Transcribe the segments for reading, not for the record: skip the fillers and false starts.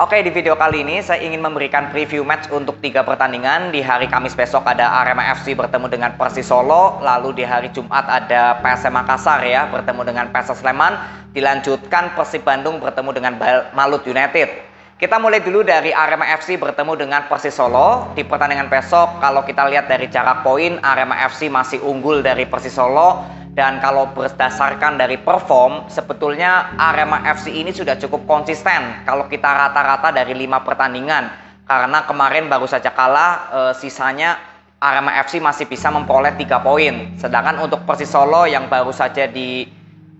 Oke, di video kali ini saya ingin memberikan preview match untuk 3 pertandingan. Di hari Kamis besok ada Arema FC bertemu dengan Persis Solo, lalu di hari Jumat ada PSM Makassar ya bertemu dengan PSS Sleman, dilanjutkan Persib Bandung bertemu dengan Malut United. Kita mulai dulu dari Arema FC bertemu dengan Persis Solo. Di pertandingan besok kalau kita lihat dari jarak poin, Arema FC masih unggul dari Persis Solo. Dan kalau berdasarkan dari perform, sebetulnya Arema FC ini sudah cukup konsisten kalau kita rata-rata dari 5 pertandingan. Karena kemarin baru saja kalah, sisanya Arema FC masih bisa memperoleh 3 poin. Sedangkan untuk Persis Solo yang baru saja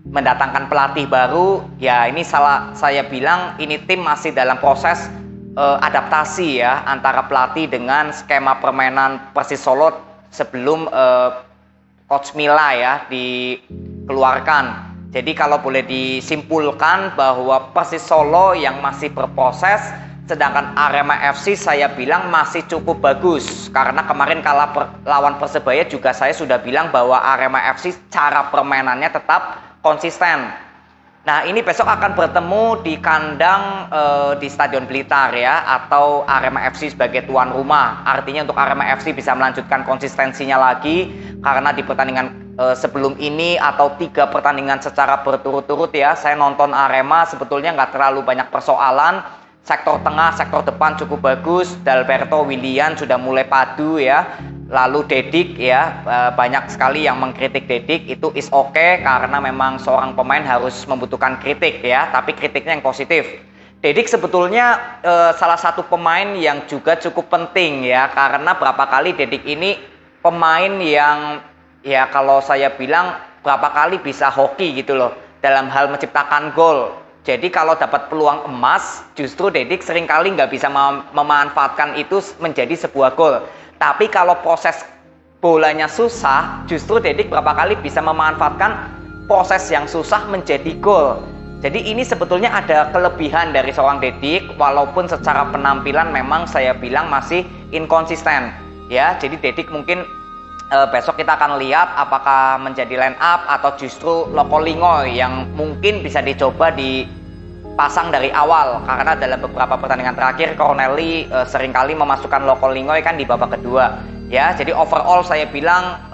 mendatangkan pelatih baru, ya ini saya bilang ini tim masih dalam proses adaptasi ya antara pelatih dengan skema permainan Persis Solo sebelum Coach Mila ya dikeluarkan. Jadi kalau boleh disimpulkan bahwa Persis Solo yang masih berproses, sedangkan Arema FC saya bilang masih cukup bagus. Karena kemarin kalah lawan Persebaya juga saya sudah bilang bahwa Arema FC cara permainannya tetap konsisten. Nah ini besok akan bertemu di kandang di Stadion Blitar ya, atau Arema FC sebagai tuan rumah. Artinya untuk Arema FC bisa melanjutkan konsistensinya lagi, karena di pertandingan sebelum ini atau 3 pertandingan secara berturut-turut ya, saya nonton Arema sebetulnya nggak terlalu banyak persoalan. Sektor tengah, sektor depan cukup bagus. Dalberto Willian sudah mulai padu ya. Lalu Dedik ya, banyak sekali yang mengkritik Dedik, itu is okay karena memang seorang pemain harus membutuhkan kritik ya, tapi kritiknya yang positif. Dedik sebetulnya salah satu pemain yang juga cukup penting ya, karena berapa kali Dedik ini pemain yang ya kalau saya bilang berapa kali bisa hoki gitu loh dalam hal menciptakan gol. Jadi kalau dapat peluang emas, justru Dedik seringkali nggak bisa memanfaatkan itu menjadi sebuah gol. Tapi kalau proses bolanya susah, justru Dedik berapa kali bisa memanfaatkan proses yang susah menjadi gol. Jadi ini sebetulnya ada kelebihan dari seorang Dedik, walaupun secara penampilan memang saya bilang masih inkonsisten. Ya, jadi Dedik mungkin besok kita akan lihat apakah menjadi line up atau justru Loko Lingoy yang mungkin bisa dicoba dipasang dari awal, karena dalam beberapa pertandingan terakhir Corneli seringkali memasukkan Loko Lingoy kan di babak kedua ya. Jadi overall saya bilang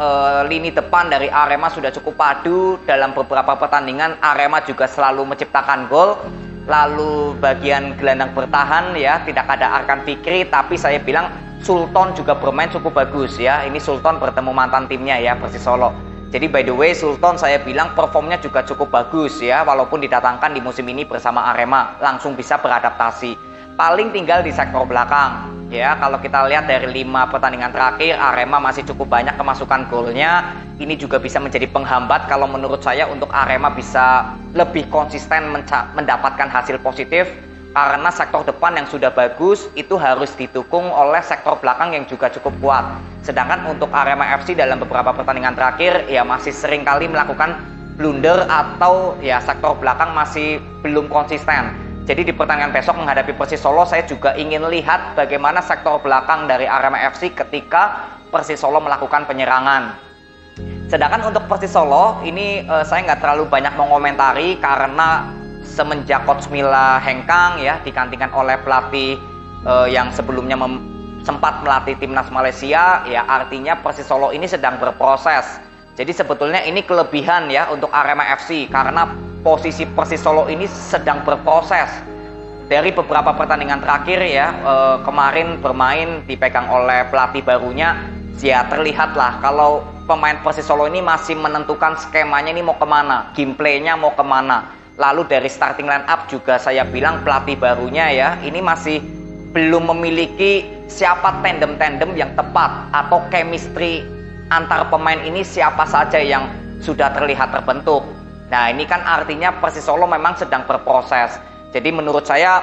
lini depan dari Arema sudah cukup padu. Dalam beberapa pertandingan Arema juga selalu menciptakan gol. Lalu bagian gelandang bertahan ya tidak ada Arkan Fikri, tapi saya bilang Sultan juga bermain cukup bagus ya. Ini Sultan bertemu mantan timnya ya, Persis Solo. Jadi by the way Sultan saya bilang performnya juga cukup bagus ya, walaupun didatangkan di musim ini bersama Arema, langsung bisa beradaptasi. Paling tinggal di sektor belakang ya. Kalau kita lihat dari 5 pertandingan terakhir Arema masih cukup banyak kemasukan golnya. Ini juga bisa menjadi penghambat kalau menurut saya untuk Arema bisa lebih konsisten mendapatkan hasil positif. Karena sektor depan yang sudah bagus itu harus didukung oleh sektor belakang yang juga cukup kuat. Sedangkan untuk Arema FC dalam beberapa pertandingan terakhir ya masih seringkali melakukan blunder atau ya sektor belakang masih belum konsisten. Jadi di pertandingan besok menghadapi Persis Solo saya juga ingin lihat bagaimana sektor belakang dari Arema FC ketika Persis Solo melakukan penyerangan. Sedangkan untuk Persis Solo ini saya nggak terlalu banyak mengomentari karena semenjak Coach Mila hengkang ya, digantikan oleh pelatih yang sebelumnya sempat melatih timnas Malaysia ya, artinya Persis Solo ini sedang berproses. Jadi sebetulnya ini kelebihan ya untuk Arema FC karena posisi Persis Solo ini sedang berproses. Dari beberapa pertandingan terakhir ya, kemarin bermain dipegang oleh pelatih barunya, ya terlihatlah kalau pemain Persis Solo ini masih menentukan skemanya ini mau kemana, gameplaynya mau kemana. Lalu dari starting line up juga saya bilang pelatih barunya ya, ini masih belum memiliki siapa tandem-tandem yang tepat atau chemistry antar pemain ini siapa saja yang sudah terlihat terbentuk. Nah ini kan artinya Persis Solo memang sedang berproses. Jadi menurut saya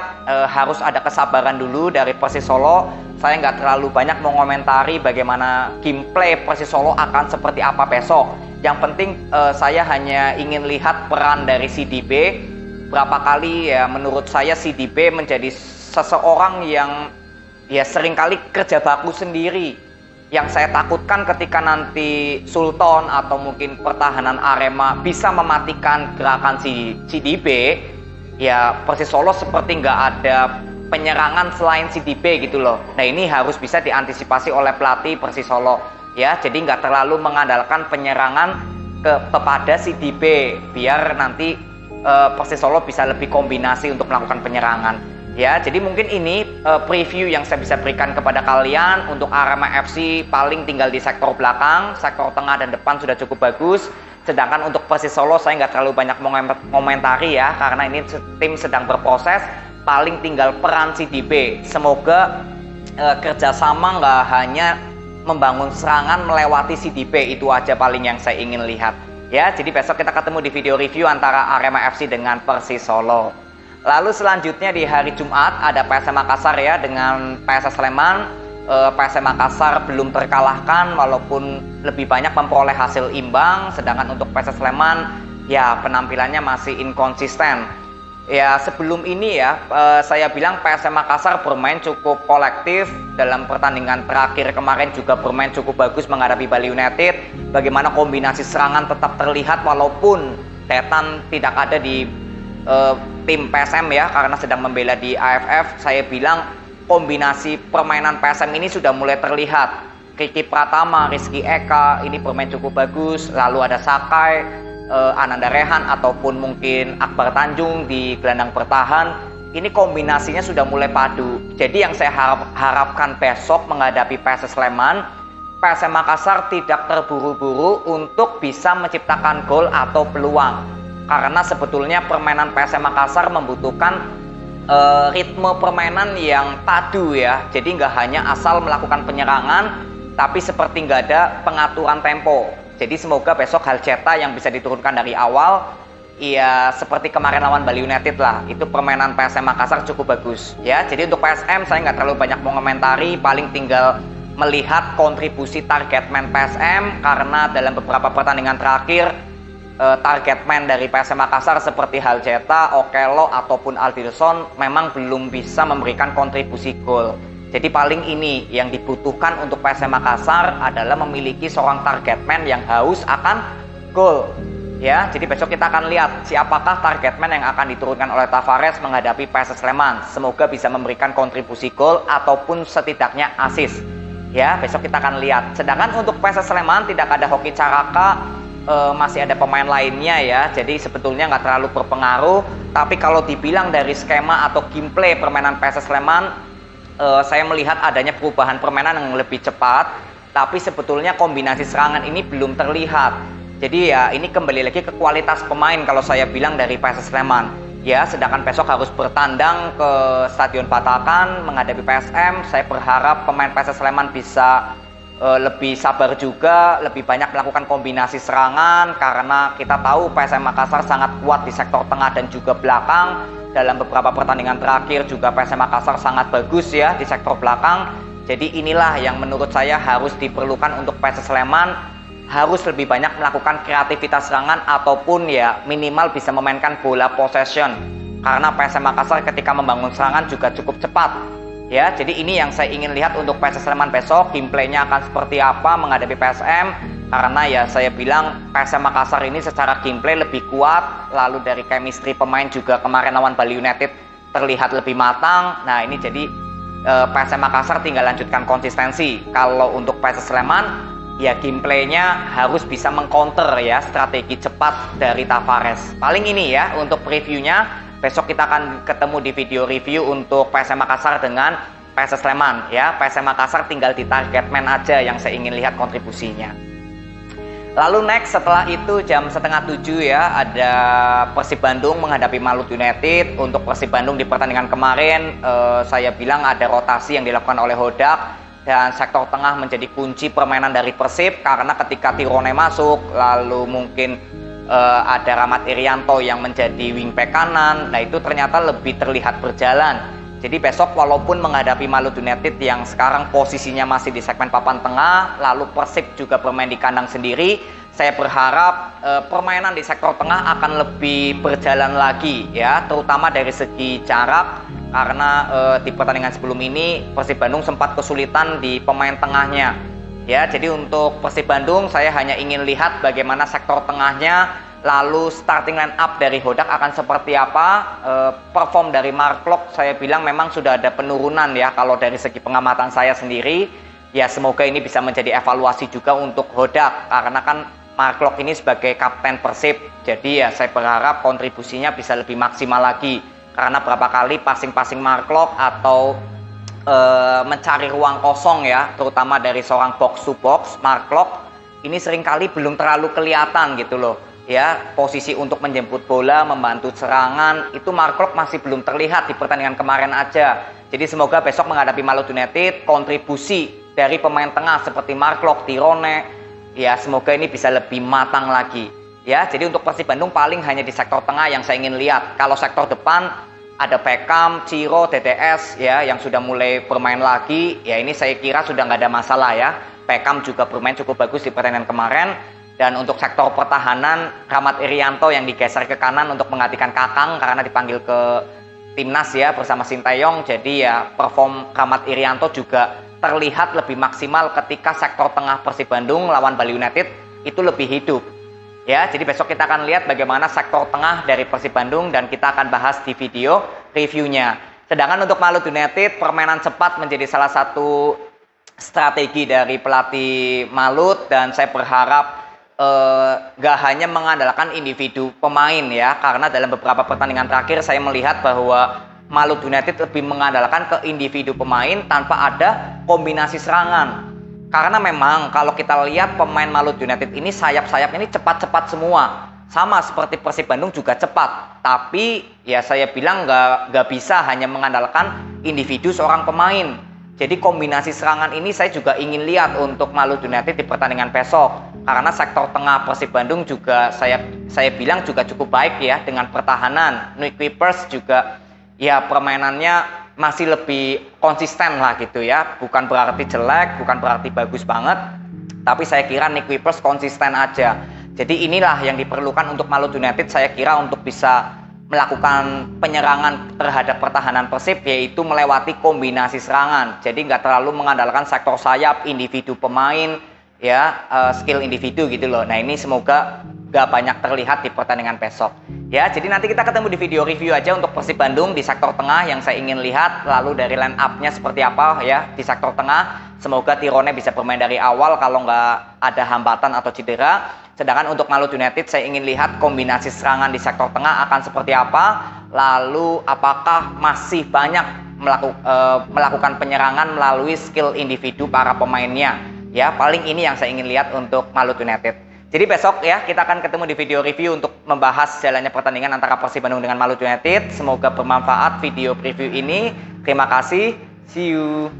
harus ada kesabaran dulu dari Persis Solo. Saya nggak terlalu banyak mengomentari bagaimana gameplay Persis Solo akan seperti apa besok. Yang penting saya hanya ingin lihat peran dari CDB. Berapa kali ya menurut saya CDB menjadi seseorang yang ya seringkali kerja baku sendiri. Yang saya takutkan ketika nanti Sultan atau mungkin pertahanan Arema bisa mematikan gerakan si CDB, ya Persis Solo seperti nggak ada penyerangan selain si Dibe gitu loh. Nah ini harus bisa diantisipasi oleh pelatih Persis Solo ya, jadi nggak terlalu mengandalkan penyerangan kepada si Dibe, biar nanti Persis Solo bisa lebih kombinasi untuk melakukan penyerangan ya. Jadi mungkin ini preview yang saya bisa berikan kepada kalian. Untuk Arema FC paling tinggal di sektor belakang, sektor tengah dan depan sudah cukup bagus. Sedangkan untuk Persis Solo saya nggak terlalu banyak mengomentari ya, karena ini tim sedang berproses. Paling tinggal peran si Dibe. Semoga kerjasama nggak hanya membangun serangan melewati si Dibe, itu aja paling yang saya ingin lihat ya. Jadi besok kita ketemu di video review antara Arema FC dengan Persis Solo. Lalu selanjutnya di hari Jumat ada PSM Makassar ya dengan PSS Sleman. PSM Makassar belum terkalahkan walaupun lebih banyak memperoleh hasil imbang, sedangkan untuk PSS Sleman ya penampilannya masih inkonsisten. Ya sebelum ini ya saya bilang PSM Makassar bermain cukup kolektif dalam pertandingan terakhir kemarin, juga bermain cukup bagus menghadapi Bali United. Bagaimana kombinasi serangan tetap terlihat walaupun Tetan tidak ada di tim PSM ya, karena sedang membela di AFF. Saya bilang kombinasi permainan PSM ini sudah mulai terlihat. Kiki Pratama, Rizky Eka ini bermain cukup bagus. Lalu ada Sakai, Ananda Rehan ataupun mungkin Akbar Tanjung di gelandang bertahan. Ini kombinasinya sudah mulai padu. Jadi yang saya harapkan besok menghadapi PSS Sleman, PSM Makassar tidak terburu-buru untuk bisa menciptakan gol atau peluang. Karena sebetulnya permainan PSM Makassar membutuhkan ritme permainan yang padu ya. Jadi nggak hanya asal melakukan penyerangan, tapi seperti nggak ada pengaturan tempo. Jadi semoga besok Halceta yang bisa diturunkan dari awal, ya seperti kemarin lawan Bali United lah. Itu permainan PSM Makassar cukup bagus ya. Jadi untuk PSM saya nggak terlalu banyak mengomentari, paling tinggal melihat kontribusi target man PSM, karena dalam beberapa pertandingan terakhir target man dari PSM Makassar seperti Halceta, Okello ataupun Aldirson memang belum bisa memberikan kontribusi gol. Jadi paling ini yang dibutuhkan untuk PSM Makassar adalah memiliki seorang target man yang haus akan gol ya. Jadi besok kita akan lihat siapakah target man yang akan diturunkan oleh Tavares menghadapi PSS Sleman. Semoga bisa memberikan kontribusi gol ataupun setidaknya assist ya. Besok kita akan lihat. Sedangkan untuk PSS Sleman tidak ada Hoki Caraka, masih ada pemain lainnya ya. Jadi sebetulnya nggak terlalu berpengaruh. Tapi kalau dibilang dari skema atau gameplay permainan PSS Sleman, saya melihat adanya perubahan permainan yang lebih cepat, tapi sebetulnya kombinasi serangan ini belum terlihat. Jadi ya ini kembali lagi ke kualitas pemain kalau saya bilang dari PSS Sleman ya. Sedangkan besok harus bertandang ke Stadion Patakan menghadapi PSM. Saya berharap pemain PSS Sleman bisa lebih sabar juga, lebih banyak melakukan kombinasi serangan, karena kita tahu PSM Makassar sangat kuat di sektor tengah dan juga belakang. Dalam beberapa pertandingan terakhir juga PSM Makassar sangat bagus ya di sektor belakang. Jadi inilah yang menurut saya harus diperlukan untuk PSS Sleman, harus lebih banyak melakukan kreativitas serangan ataupun ya minimal bisa memainkan bola possession. Karena PSM Makassar ketika membangun serangan juga cukup cepat. Ya, jadi ini yang saya ingin lihat untuk PSS Sleman besok, gameplaynya akan seperti apa menghadapi PSM. Karena ya saya bilang PSM Makassar ini secara gameplay lebih kuat, lalu dari chemistry pemain juga kemarin lawan Bali United terlihat lebih matang. Nah ini jadi PSM Makassar tinggal lanjutkan konsistensi. Kalau untuk PSS Sleman ya gameplaynya harus bisa mengcounter ya strategi cepat dari Tavares. Paling ini ya untuk previewnya. Besok kita akan ketemu di video review untuk PSM Makassar dengan PSS Sleman ya. PSM Makassar tinggal di target man aja yang saya ingin lihat kontribusinya. Lalu next setelah itu jam 6:30 ya ada Persib Bandung menghadapi Malut United. Untuk Persib Bandung di pertandingan kemarin saya bilang ada rotasi yang dilakukan oleh Hodak, dan sektor tengah menjadi kunci permainan dari Persib, karena ketika Tirone masuk lalu mungkin ada Rahmat Irianto yang menjadi wingback kanan. Nah itu ternyata lebih terlihat berjalan. Jadi besok walaupun menghadapi Malut United yang sekarang posisinya masih di segmen papan tengah, lalu Persib juga bermain di kandang sendiri, saya berharap permainan di sektor tengah akan lebih berjalan lagi ya, terutama dari segi jarak. Karena di pertandingan sebelum ini Persib Bandung sempat kesulitan di pemain tengahnya. Ya, jadi untuk Persib Bandung saya hanya ingin lihat bagaimana sektor tengahnya Lalu starting line up dari Hodak akan seperti apa? Perform dari Mark Klok saya bilang memang sudah ada penurunan ya kalau dari segi pengamatan saya sendiri. Ya semoga ini bisa menjadi evaluasi juga untuk Hodak karena kan Mark Klok ini sebagai kapten Persib. Jadi ya saya berharap kontribusinya bisa lebih maksimal lagi karena berapa kali passing-passing Mark Klok atau mencari ruang kosong ya, terutama dari seorang box to box Mark Klok ini seringkali belum terlalu kelihatan gitu loh. Ya, posisi untuk menjemput bola, membantu serangan, itu Mark Klok masih belum terlihat di pertandingan kemarin aja. Jadi semoga besok menghadapi Maluku United, kontribusi dari pemain tengah seperti Mark Klok, Tirone, ya semoga ini bisa lebih matang lagi. Ya, jadi untuk Persib Bandung paling hanya di sektor tengah yang saya ingin lihat. Kalau sektor depan ada Beckham, Ciro, DTS ya yang sudah mulai bermain lagi. Ya ini saya kira sudah nggak ada masalah ya. Beckham juga bermain cukup bagus di pertandingan kemarin. Dan untuk sektor pertahanan, Rahmat Irianto yang digeser ke kanan untuk menggantikan Kakang karena dipanggil ke timnas ya bersama Sinteyong. Jadi ya perform Rahmat Irianto juga terlihat lebih maksimal ketika sektor tengah Persib Bandung lawan Bali United itu lebih hidup. Ya, jadi besok kita akan lihat bagaimana sektor tengah dari Persib Bandung dan kita akan bahas di video reviewnya. Sedangkan untuk Maluku United, permainan cepat menjadi salah satu strategi dari pelatih Malut dan saya berharap gak hanya mengandalkan individu pemain ya, karena dalam beberapa pertandingan terakhir saya melihat bahwa Maluku United lebih mengandalkan ke individu pemain tanpa ada kombinasi serangan. Karena memang kalau kita lihat pemain Maluku United ini sayap-sayap ini cepat-cepat semua, sama seperti Persib Bandung juga cepat. Tapi ya saya bilang gak bisa hanya mengandalkan individu seorang pemain. Jadi kombinasi serangan ini saya juga ingin lihat untuk Maluku United di pertandingan besok. Karena sektor tengah Persib Bandung juga saya bilang juga cukup baik ya dengan pertahanan. Nick Kuipers juga ya permainannya masih lebih konsisten lah gitu ya. Bukan berarti jelek, bukan berarti bagus banget. Tapi saya kira Nick Kuipers konsisten aja. Jadi inilah yang diperlukan untuk Maluku United saya kira untuk bisa melakukan penyerangan terhadap pertahanan Persib, yaitu melewati kombinasi serangan. Jadi nggak terlalu mengandalkan sektor sayap, individu pemain, ya skill individu gitu loh. Nah ini semoga nggak banyak terlihat di pertandingan besok. Ya, jadi nanti kita ketemu di video review aja untuk Persib Bandung di sektor tengah yang saya ingin lihat. Lalu dari line up-nya seperti apa ya di sektor tengah. Semoga Tirone bisa bermain dari awal kalau nggak ada hambatan atau cedera. Sedangkan untuk Maluku United saya ingin lihat kombinasi serangan di sektor tengah akan seperti apa. Lalu apakah masih banyak melakukan penyerangan melalui skill individu para pemainnya. Ya paling ini yang saya ingin lihat untuk Maluku United. Jadi besok ya kita akan ketemu di video review untuk membahas jalannya pertandingan antara Persib Bandung dengan Maluku United. Semoga bermanfaat video preview ini. Terima kasih. See you.